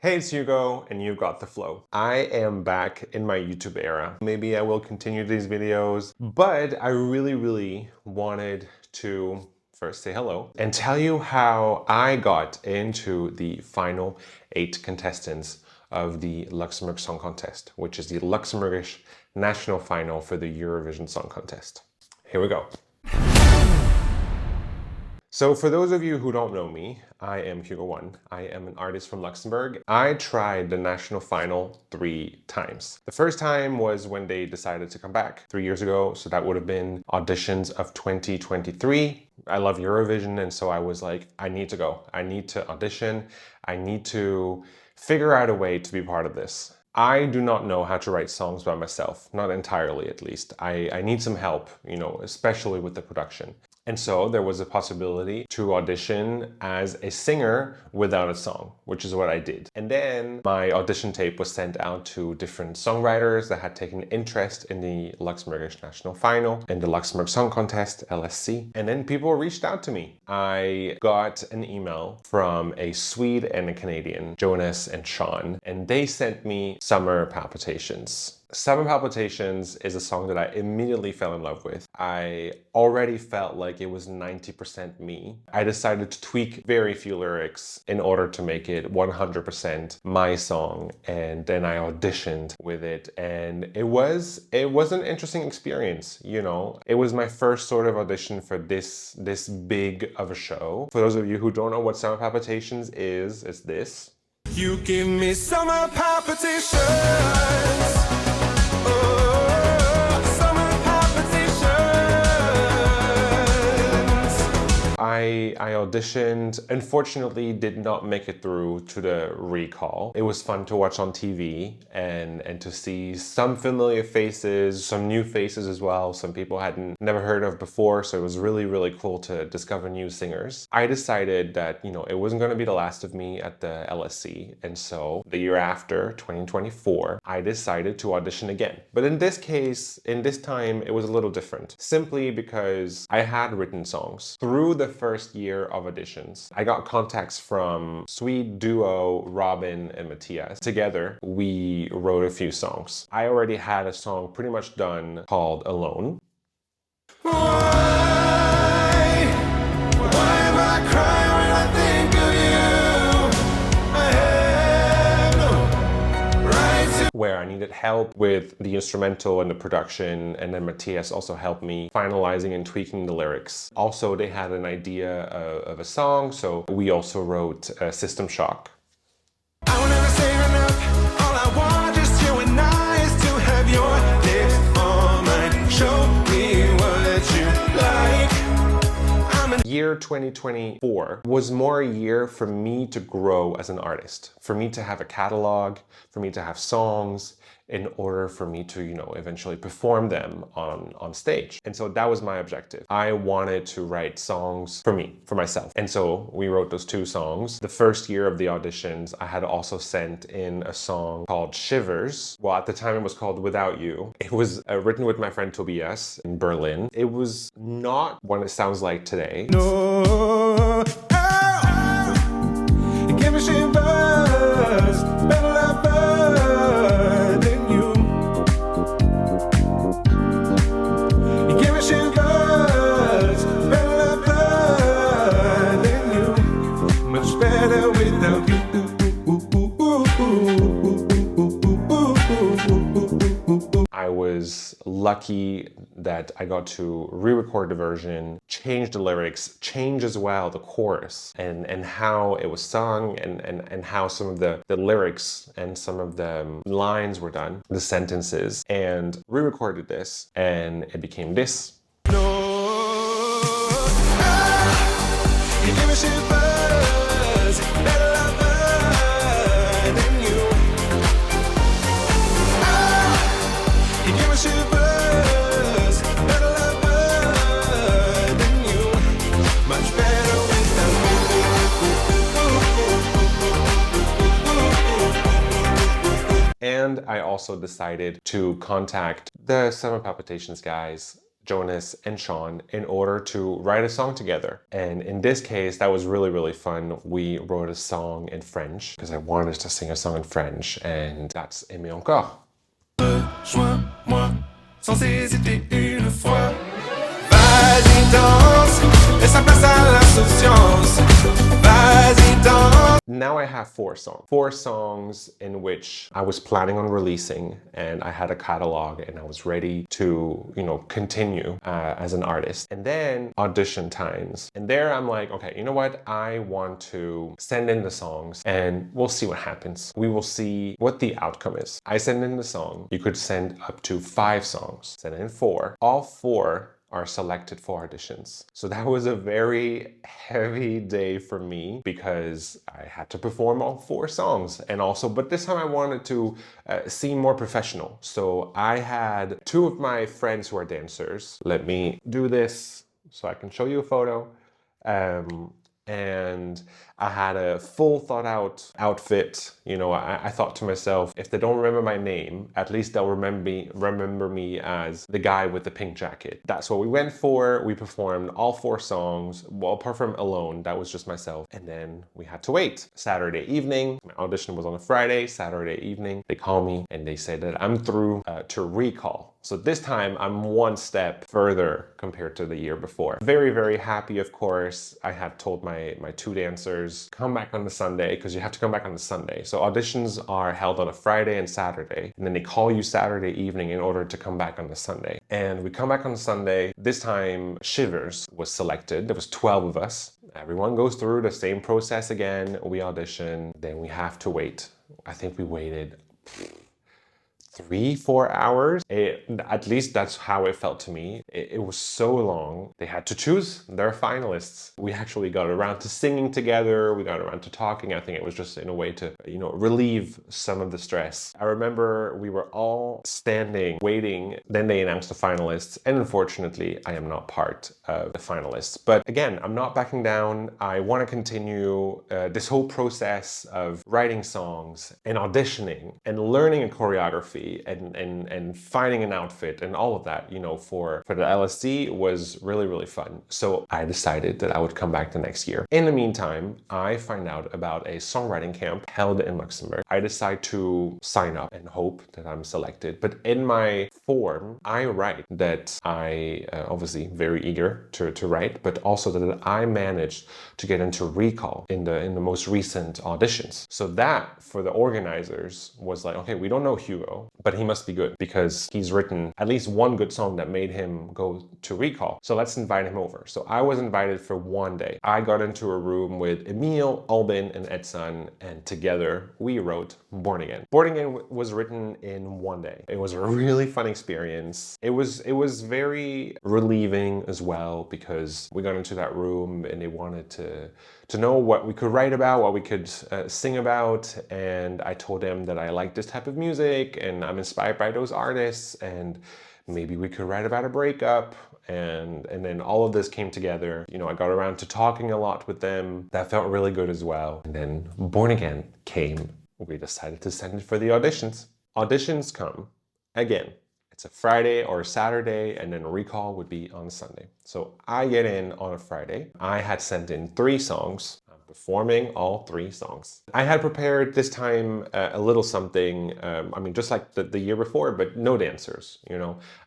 Hey, it's Hugo, and you've got the flow. I am back in my YouTube era. Maybe I will continue these videos, but I really wanted to first say hello and tell you how I got into the final 8 contestants of the Luxembourg Song Contest, which is the Luxembourgish National final for the Eurovision Song Contest. Here we go. So for those of you who don't know me, I am Hugo One. I am an artist from Luxembourg. I tried the national final 3 times. The first time was when they decided to come back 3 years ago. So that would have been auditions of 2023. I love Eurovision, and so I was like, I need to go. I need to audition. I need to figure out a way to be part of this. I do not know how to write songs by myself, not entirely at least. I need some help, especially with the production. And so there was a possibility to audition as a singer without a song, which is what I did. And then my audition tape was sent out to different songwriters that had taken interest in the Luxembourgish National final and the Luxembourg Song Contest, LSC. And then people reached out to me. I got an email from a Swede and a Canadian, Jonas and Sean, and they sent me Summer Palpitations. Summer Palpitations is a song that I immediately fell in love with. I already felt like it was 90% me. I decided to tweak very few lyrics in order to make it 100% my song, and then I auditioned with it, and it was an interesting experience, It was my first sort of audition for this big of a show. For those of you who don't know what Summer Palpitations is, it's this. You give me summer palpitations. I auditioned, unfortunately did not make it through to the recall. It was fun to watch on TV and to see some familiar faces, some new faces as well, some people I hadn't never heard of before, so it was really cool to discover new singers. I decided that, it wasn't going to be the last of me at the LSC, and so the year after, 2024, I decided to audition again. But in this case, in this time, it was a little different, simply because I had written songs. Through the first year of auditions, I got contacts from Swede duo Robin and Matthias. Together, we wrote a few songs. I already had a song pretty much done called Alone. Why am I crying when I think of you? I have no right to... Where I needed help with the instrumental and the production, and then Matthias also helped me finalizing and tweaking the lyrics. Also, they had an idea of a song, so we also wrote System Shock. I will never say enough. All I want is you and I is to have your lips on mine. Show me what you like. Year 2024 was more a year for me to grow as an artist, for me to have a catalog, for me to have songs, in order for me to, eventually perform them on stage. And so that was my objective. I wanted to write songs for me, for myself. And so we wrote those 2 songs. The first year of the auditions, I had also sent in a song called Shivers. Well, at the time it was called Without You. It was written with my friend Tobias in Berlin. It was not what it sounds like today. No, give me shivers, better love than you. Give me shivers, better love than you. Much better without you. I was lucky that I got to re-record the version, change the lyrics, change as well the chorus and how it was sung and how some of the lyrics and some of the lines were done, the sentences, and re-recorded this, and it became this. No, you give me shivers, better lover than you. You give me shivers, better lover than you. Much better without you. And I also decided to contact the Summer Palpitations guys Jonas, and Sean in order to write a song together. And in this case, that was really, really fun. We wrote a song in French because I wanted to sing a song in French, and that's Aimer encore. Rejoins-moi sans hésiter une fois. Vas-y danse, laisse la place à l'insouciance. Vas-y danse. Now I have 4 songs. 4 songs in which I was planning on releasing, and I had a catalog and I was ready to, continue as an artist. And then audition times. And there I'm like, okay, you know what? I want to send in the songs and we'll see what happens. We will see what the outcome is. I send in the song. You could send up to 5 songs. Send in 4. All 4 are selected for auditions. So that was a very heavy day for me because I had to perform all 4 songs. And also, but this time I wanted to seem more professional. So I had 2 of my friends who are dancers. Let me do this so I can show you a photo. And I had a full thought out outfit. I thought to myself, if they don't remember my name, at least they'll remember me as the guy with the pink jacket. That's what we went for. We performed all 4 songs. Well, apart from Alone, that was just myself. And then we had to wait. Saturday evening, my audition was on a Friday. Saturday evening, they call me and they say that I'm through to recall. So this time I'm 1 step further compared to the year before. Very, very happy, of course. I had told my 2 dancers, come back on the Sunday, because you have to come back on the Sunday. So auditions are held on a Friday and Saturday, and then they call you Saturday evening in order to come back on the Sunday. And we come back on Sunday. This time Shivers was selected. There was 12 of us. Everyone goes through the same process again. We audition, then we have to wait. I think we waited 3-4 hours. At least that's how it felt to me. It was so long. They had to choose their finalists. We actually got around to singing together. We got around to talking. I think it was just in a way to, relieve some of the stress. I remember we were all standing, waiting. Then they announced the finalists. And unfortunately, I am not part of the finalists. But again, I'm not backing down. I want to continue this whole process of writing songs and auditioning and learning a choreography and finding an outfit and all of that, for the LSC was really, really fun. So I decided that I would come back the next year. In the meantime, I find out about a songwriting camp held in Luxembourg. I decide to sign up and hope that I'm selected. But in my form, I write that I, obviously very eager to write, but also that I managed to get into recall in the most recent auditions. So that, for the organizers, was like, okay, we don't know Hugo, but he must be good because he's written at least 1 good song that made him go to recall. So let's invite him over. So I was invited for 1 day. I got into a room with Emile, Albin, and Edson, and together we wrote Born Again. Born Again was written in 1 day. It was a really fun experience. It was very relieving as well because we got into that room and they wanted to know what we could write about, what we could sing about, and I told them that I like this type of music and I'm inspired by those artists and maybe we could write about a breakup. And then all of this came together. I got around to talking a lot with them. That felt really good as well. And then Born Again came. We decided to send it for the auditions. Auditions come again. It's a Friday or a Saturday, and then recall would be on Sunday. So I get in on a Friday. I had sent in 3 songs. I'm performing all 3 songs. I had prepared this time a little something, just like the year before, but no dancers,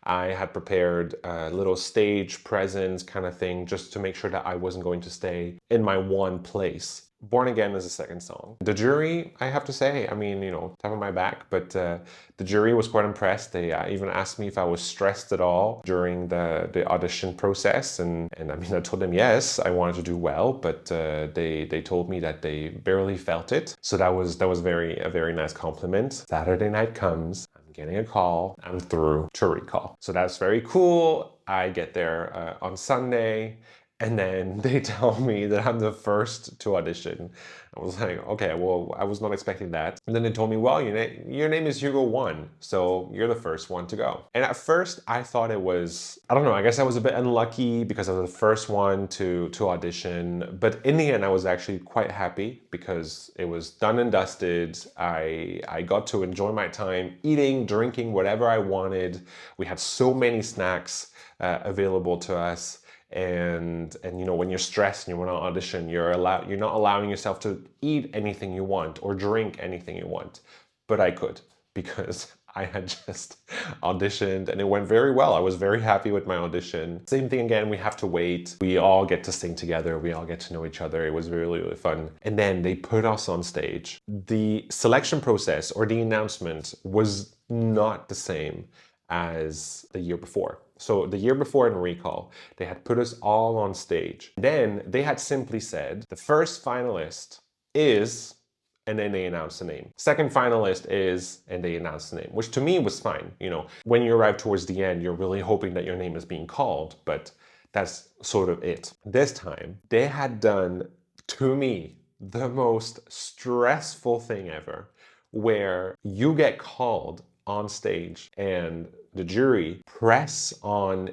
I had prepared a little stage presence kind of thing just to make sure that I wasn't going to stay in my one place. Born Again is the second song. The jury, I have to say, tap on my back, but the jury was quite impressed. They even asked me if I was stressed at all during the audition process. And I told them yes, I wanted to do well, but they told me that they barely felt it. So that was a very nice compliment. Saturday night comes, I'm getting a call, I'm through to recall. So that's very cool. I get there on Sunday. And then they tell me that I'm the first to audition. I was like, okay, well, I was not expecting that. And then they told me, well, your name is Hugo One, so you're the first one to go. And at first, I thought it was, I don't know, I guess I was a bit unlucky because I was the first one to audition. But in the end, I was actually quite happy because it was done and dusted. I got to enjoy my time eating, drinking, whatever I wanted. We had so many snacks available to us. And you know, when you're stressed and you want to audition, you're not allowing yourself to eat anything you want or drink anything you want. But I could, because I had just auditioned and it went very well. I was very happy with my audition. Same thing again, we have to wait. We all get to sing together. We all get to know each other. It was really, really fun. And then they put us on stage. The selection process or the announcement was not the same as the year before. So the year before in Recall, they had put us all on stage. Then they had simply said, the first finalist is, and then they announced the name. Second finalist is, and they announced the name, which to me was fine. You know, when you arrive towards the end, you're really hoping that your name is being called, but that's sort of it. This time, they had done, to me, the most stressful thing ever, where you get called on stage and the jury press on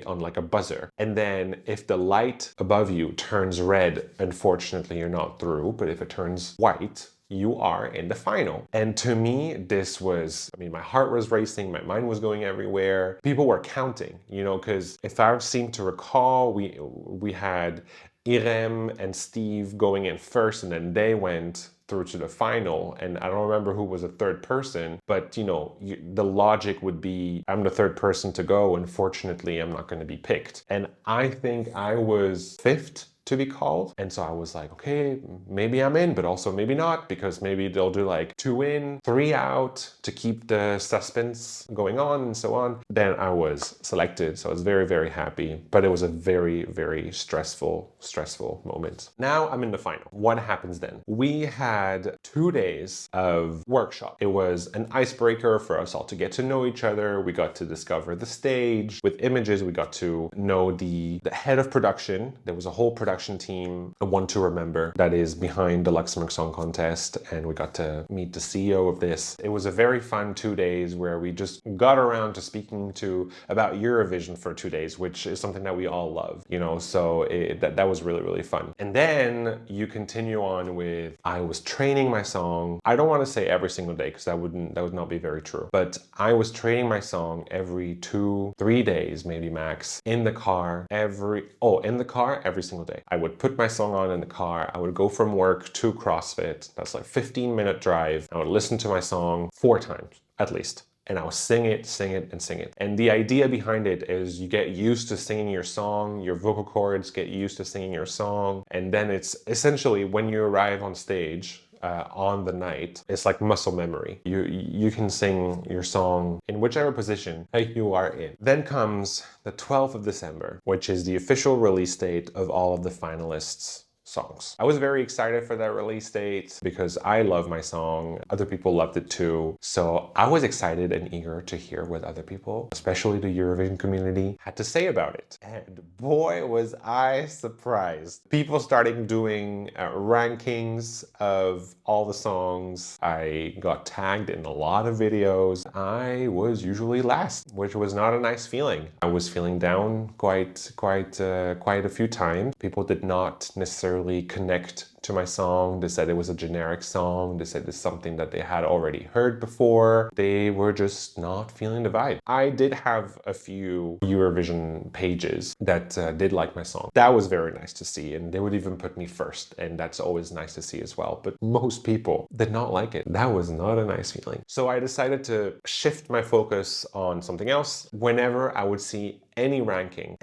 like a buzzer, and then if the light above you turns red, unfortunately you're not through, but if it turns white, you are in the final. And to me, this was, I mean, my heart was racing, my mind was going everywhere. People were counting, you know, because if I seem to recall, we had Irem and Steve going in first, and then they went through to the final, and I don't remember who was the third person, but you know, the logic would be, I'm the third person to go, unfortunately I'm not going to be picked. And I think I was fifth to be called. And so I was like, okay, maybe I'm in, but also maybe not, because maybe they'll do like 2 in, 3 out to keep the suspense going on and so on. Then I was selected. So I was very, very happy, but it was a very, very stressful moment. Now I'm in the final. What happens then? We had 2 days of workshop. It was an icebreaker for us all to get to know each other. We got to discover the stage. With images, we got to know the head of production. There was a whole production team, a one to remember, that is behind the Luxembourg Song Contest, and we got to meet the CEO of this. It was a very fun 2 days where we just got around to speaking about Eurovision for 2 days, which is something that we all love, you know, so that was really, really fun. And then you continue on with, I was training my song. I don't want to say every single day, because that would not be very true, but I was training my song every 2-3 days, maybe max, in the car every single day. I would put my song on in the car. I would go from work to CrossFit. That's like 15-minute drive. I would listen to my song 4 times at least. And I'll sing it, sing it, and sing it. And the idea behind it is you get used to singing your song, your vocal cords get used to singing your song. And then it's essentially when you arrive on stage, on the night, it's like muscle memory. You can sing your song in whichever position you are in. Then comes the 12th of December, which is the official release date of all of the finalists' songs. I was very excited for that release date because I love my song. Other people loved it too. So I was excited and eager to hear what other people, especially the Eurovision community, had to say about it. And boy, was I surprised. People started doing rankings of all the songs. I got tagged in a lot of videos. I was usually last, which was not a nice feeling. I was feeling down quite a few times. People did not necessarily connect to my song. They said it was a generic song. They said it's something that they had already heard before. They were just not feeling the vibe. I did have a few Eurovision pages that did like my song. That was very nice to see, and they would even put me first, and that's always nice to see as well. But most people did not like it. That was not a nice feeling. So I decided to shift my focus on something else. Whenever I would see any ranking,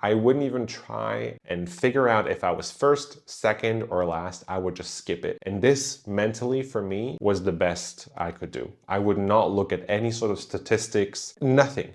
I wouldn't even try and figure out if I was first, second, or last. I would just skip it. And this mentally for me was the best I could do. I would not look at any sort of statistics, nothing.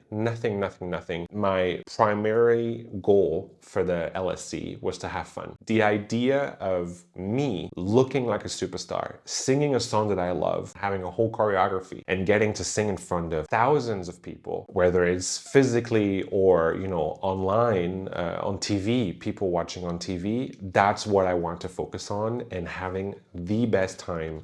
My primary goal for the LSC was to have fun. The idea of me looking like a superstar, singing a song that I love, having a whole choreography, and getting to sing in front of thousands of people, whether it's physically or or, online, on TV, people watching on TV, that's what I want to focus on, and having the best time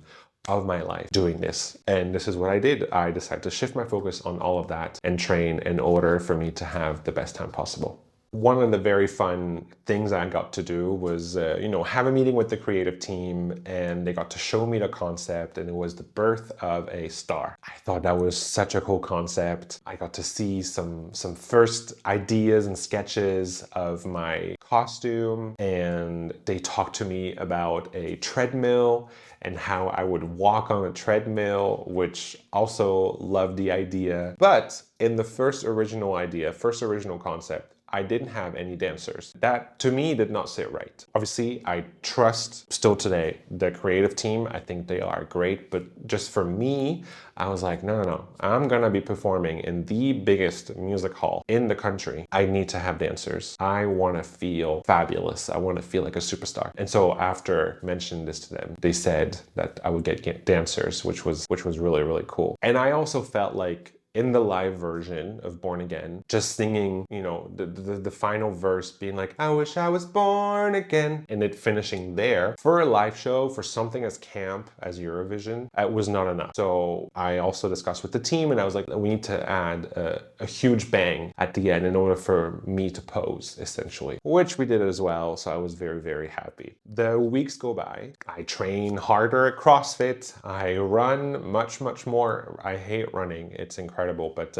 of my life doing this. And this is what I did. I decided to shift my focus on all of that and train in order for me to have the best time possible. One of the very fun things I got to do was, have a meeting with the creative team, and they got to show me the concept, and it was the birth of a star. I thought that was such a cool concept. I got to see some first ideas and sketches of my costume, and they talked to me about a treadmill and how I would walk on a treadmill, which also loved the idea. But in the first original concept, I didn't have any dancers. That, to me, did not sit right. Obviously, I trust still today the creative team. I think they are great, but just for me, I was like, no. I'm gonna be performing in the biggest music hall in the country. I need to have dancers. I wanna feel fabulous. I wanna feel like a superstar. And so after mentioning this to them, they said that I would get dancers, which was really, really cool. And I also felt like in the live version of Born Again, just singing, the final verse being like, I wish I was born again, and it finishing there for a live show, for something as camp as Eurovision, it was not enough. So I also discussed with the team, and I was like, we need to add a huge bang at the end in order for me to pose, essentially, which we did as well. So I was very, very happy. The weeks go by. I train harder at CrossFit. I run much, much more. I hate running. It's incredible. But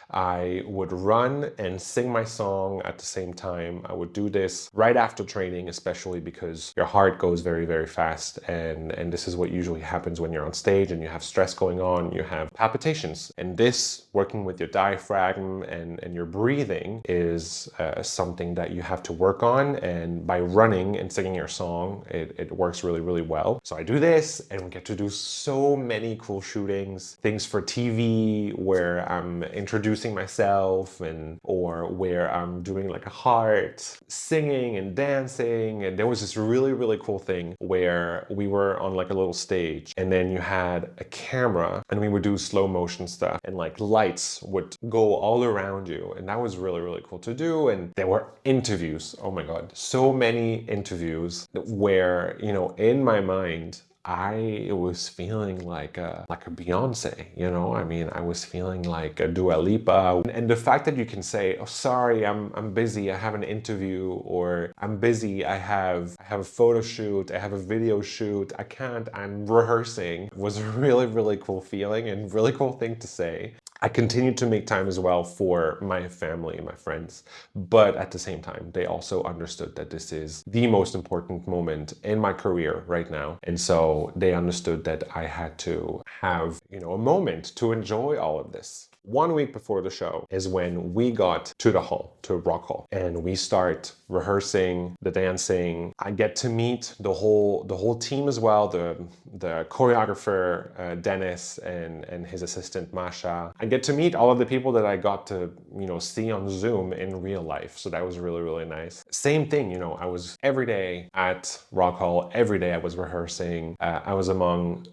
I would run and sing my song at the same time. I would do this right after training, especially because your heart goes very, very fast. And this is what usually happens when you're on stage and you have stress going on, you have palpitations. And this, working with your diaphragm and your breathing, is something that you have to work on. And by running and singing your song, it works really, really well. So I do this, and we get to do so many cool shootings, things for TV where I'm introducing myself, or where I'm doing like a heart, singing and dancing. And there was this really, really cool thing where we were on like a little stage, and then you had a camera, and we would do slow motion stuff, and like lights would go all around you. And that was really, really cool to do. And there were interviews. Oh my God, so many interviews where, in my mind, I was feeling like a Beyonce, I mean, I was feeling like a Dua Lipa. And the fact that you can say, oh, sorry, I'm busy, I have an interview, or I'm busy, I have a photo shoot, I have a video shoot, I can't, I'm rehearsing, was a really, really cool feeling and really cool thing to say. I continued to make time as well for my family and my friends, but at the same time, they also understood that this is the most important moment in my career right now. And so they understood that I had to have, a moment to enjoy all of this. 1 week before the show is when we got to the hall, to Rockhal, and we start rehearsing the dancing. I get to meet the whole team as well, the choreographer Dennis and his assistant Masha. I get to meet all of the people that I got to see on Zoom in real life. So that was really, really nice. Same thing, I was every day at Rockhal. Every day I was rehearsing. I was among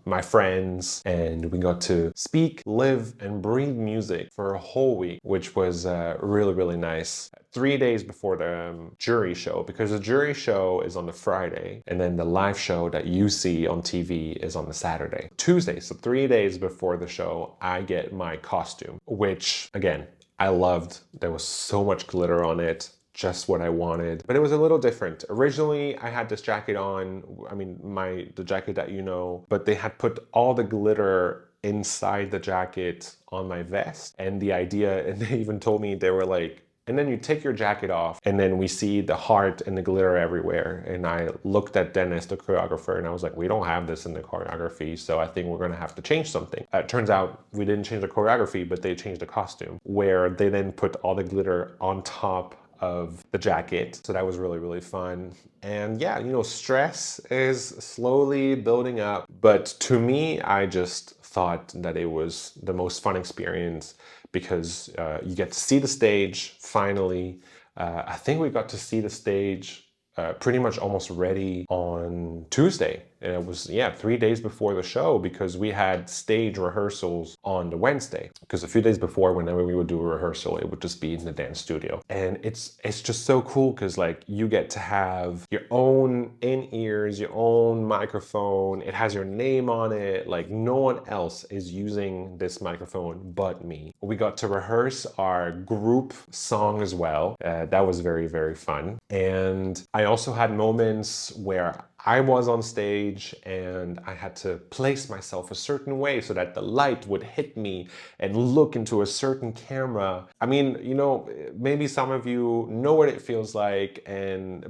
my friends, and we got to speak, live, and breathe music for a whole week, which was really, really nice. 3 days before the jury show, because the jury show is on the Friday, and then the live show that you see on TV is on the Saturday. Tuesday, so 3 days before the show, I get my costume, which, again, I loved. There was so much glitter on it. Just what I wanted, but it was a little different. Originally, I had this jacket on, the jacket that but they had put all the glitter inside the jacket on my vest. And the idea, and they even told me, they were like, and then you take your jacket off, and then we see the heart and the glitter everywhere. And I looked at Dennis, the choreographer, and I was like, we don't have this in the choreography, so I think we're gonna have to change something. It turns out we didn't change the choreography, but they changed the costume, where they then put all the glitter on top of the jacket. So that was really, really fun. And yeah, stress is slowly building up. But to me, I just thought that it was the most fun experience, because you get to see the stage finally. I think we got to see the stage pretty much almost ready on Tuesday. And it was, yeah, 3 days before the show because we had stage rehearsals on the Wednesday. Because a few days before, whenever we would do a rehearsal, it would just be in the dance studio. And it's just so cool because like you get to have your own in-ears, your own microphone. It has your name on it. Like no one else is using this microphone but me. We got to rehearse our group song as well. That was very, very fun. And I also had moments where I was on stage and I had to place myself a certain way so that the light would hit me and look into a certain camera. I mean, you know, maybe some of you know what it feels like,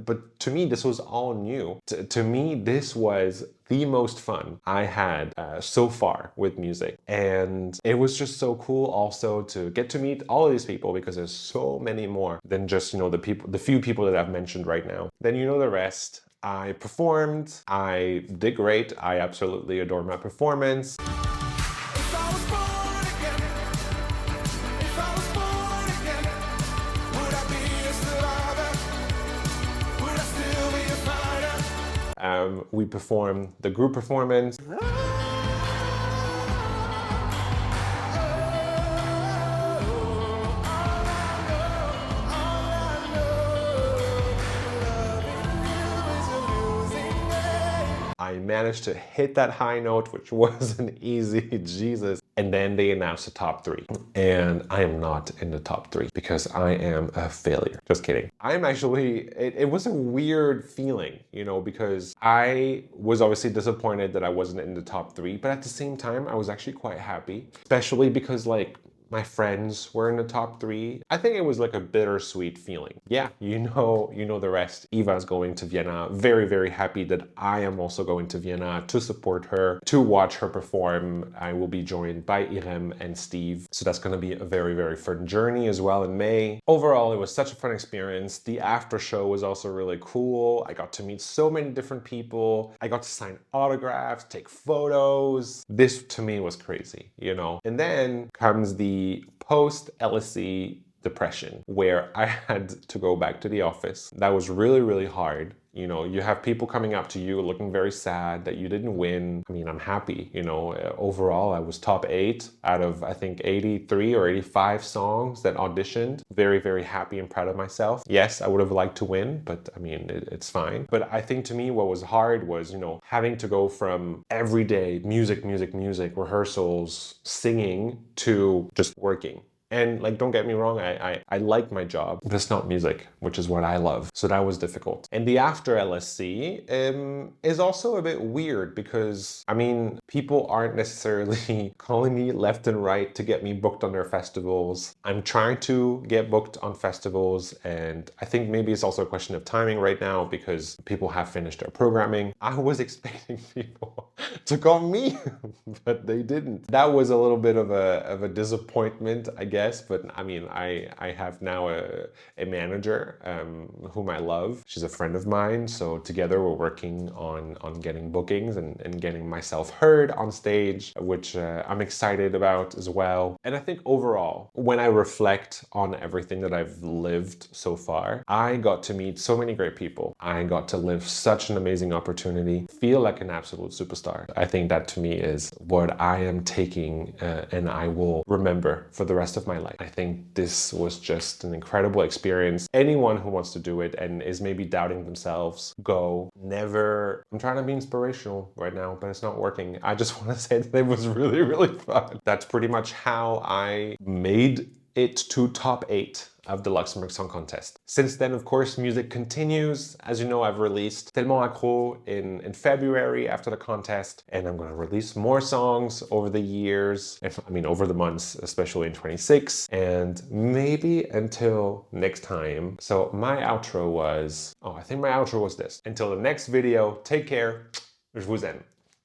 but to me, this was all new. To me, this was the most fun I had so far with music. And it was just so cool also to get to meet all of these people because there's so many more than just, you know, the few people that I've mentioned right now. Then you know the rest. I performed, I did great, I absolutely adore my performance. If I was born again, if I was born again, would I be a survivor? Would I still be a fighter? We performed the group performance. I managed to hit that high note, which wasn't easy, Jesus. And then they announced the top 3. And I am not in the top 3 because I am a failure. Just kidding. I'm actually, it was a weird feeling, you know, because I was obviously disappointed that I wasn't in the top 3, but at the same time, I was actually quite happy, especially because like, my friends were in the top 3. I think it was like a bittersweet feeling. Yeah, you know the rest. Eva's going to Vienna. Very, very happy that I am also going to Vienna to support her, to watch her perform. I will be joined by Irem and Steve. So that's going to be a very, very fun journey as well in May. Overall, it was such a fun experience. The after show was also really cool. I got to meet so many different people. I got to sign autographs, take photos. This to me was crazy, you know. And then comes the post-LSC depression where I had to go back to the office. That was really, really hard. You know, you have people coming up to you looking very sad that you didn't win. I mean, I'm happy, you know, overall I was top 8 out of I think 83 or 85 songs that auditioned. Very, very happy and proud of myself. Yes, I would have liked to win, but I mean, it's fine. But I think to me what was hard was, you know, having to go from everyday music, rehearsals, singing to just working. And like, don't get me wrong, I like my job, but it's not music, which is what I love. So that was difficult. And the after LSC is also a bit weird because, I mean, people aren't necessarily calling me left and right to get me booked on their festivals. I'm trying to get booked on festivals, and I think maybe it's also a question of timing right now because people have finished their programming. I was expecting people to call me, but they didn't. That was a little bit of a disappointment, I guess. But I mean, I have now a manager whom I love. She's a friend of mine. So together we're working on getting bookings and getting myself heard on stage, which I'm excited about as well. And I think overall, when I reflect on everything that I've lived so far, I got to meet so many great people. I got to live such an amazing opportunity, feel like an absolute superstar. I think that to me is what I am taking and I will remember for the rest of my life. I think this was just an incredible experience. Anyone who wants to do it and is maybe doubting themselves, go. Never. I'm trying to be inspirational right now, but it's not working. I just want to say that it was really, really fun. That's pretty much how I made it to top 8 of the Luxembourg Song Contest. Since then, of course, music continues. As you know, I've released Tellement Accro in February after the contest, and I'm gonna release more songs over the years, over the months, especially in 26, and maybe until next time. So my outro was, I think my outro was this. Until the next video, take care, je vous aime.